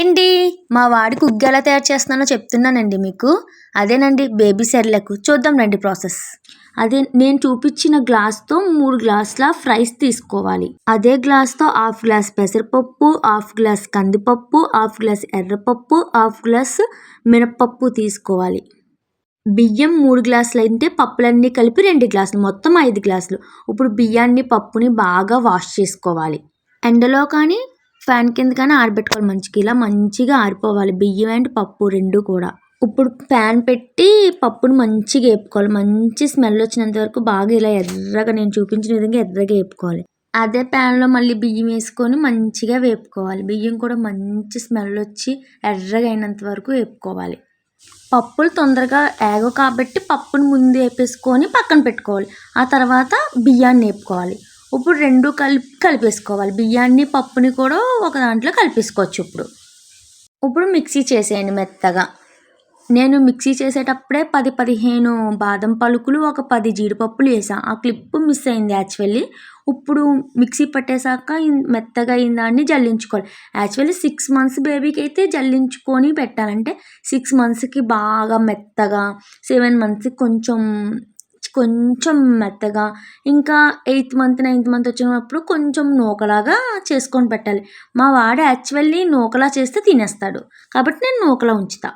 అండి. మా వాడికి ఉగ్గు ఎలా తయారు చేస్తున్నానో చెప్తున్నానండి మీకు. అదేనండి బేబీ సెర్లాక్. చూద్దాం రండి ప్రాసెస్. అదే నేను చూపించిన గ్లాస్తో 3 గ్లాసుల రైస్ తీసుకోవాలి. అదే గ్లాస్తో 1/2 గ్లాస్ పెసరపప్పు, 1/2 గ్లాస్ కందిపప్పు, 1/2 గ్లాస్ ఎర్రపప్పు, 1/2 గ్లాస్ మినపప్పు తీసుకోవాలి. బియ్యం 3 గ్లాసులు అయితే పప్పులన్నీ కలిపి 2 గ్లాసులు, మొత్తం 5 గ్లాసులు. ఇప్పుడు బియ్యాన్ని పప్పుని బాగా వాష్ చేసుకోవాలి. ఎండలో కానీ ఫ్యాన్ కింద కానీ ఆరబెట్టుకోవాలి. ఇలా మంచిగా ఆరిపోవాలి బియ్యం అండ్ పప్పు రెండు కూడా. ఇప్పుడు ప్యాన్ పెట్టి పప్పును మంచిగా వేపుకోవాలి. మంచి స్మెల్ వచ్చినంత వరకు బాగా ఇలా ఎర్రగా నేను చూపించిన విధంగా ఎర్రగా వేపుకోవాలి. అదే ప్యాన్లో మళ్ళీ బియ్యం వేసుకొని మంచిగా వేపుకోవాలి. బియ్యం కూడా మంచి స్మెల్ వచ్చి ఎర్రగా అయినంత వరకు వేపుకోవాలి. పప్పులు తొందరగా ఏగవు కాబట్టి పప్పును ముందు వేపేసుకొని పక్కన పెట్టుకోవాలి. ఆ తర్వాత బియ్యాన్ని వేపుకోవాలి. ఇప్పుడు రెండు కలిపేసుకోవాలి. బియ్యాన్ని పప్పుని కూడా ఒక దాంట్లో కలిపేసుకోవచ్చు. ఇప్పుడు మిక్సీ చేసేయండి మెత్తగా. నేను మిక్సీ చేసేటప్పుడే 10-15 బాదం పలుకులు, ఒక 10 జీడిపప్పులు వేసాను. ఆ క్లిప్ మిస్ అయింది యాక్చువల్లీ. ఇప్పుడు మిక్సీ పట్టేశాక మెత్తగా అయిన దాన్ని జల్లించుకోవాలి. యాక్చువల్లీ 6 మంత్స్ బేబీకి అయితే జల్లించుకొని పెట్టాలంటే 6 మంత్స్కి బాగా మెత్తగా, 7 మంత్స్కి కొంచెం మెత్తగా, ఇంకా 8th మంత్ 9th మంత్ వచ్చినప్పుడు కొంచెం నూకలాగా చేసుకొని పెట్టాలి. మా వాడు యాక్చువల్లీ నూకలా చేస్తే తినేస్తాడు కాబట్టి నేను నూకలా ఉంచుతా.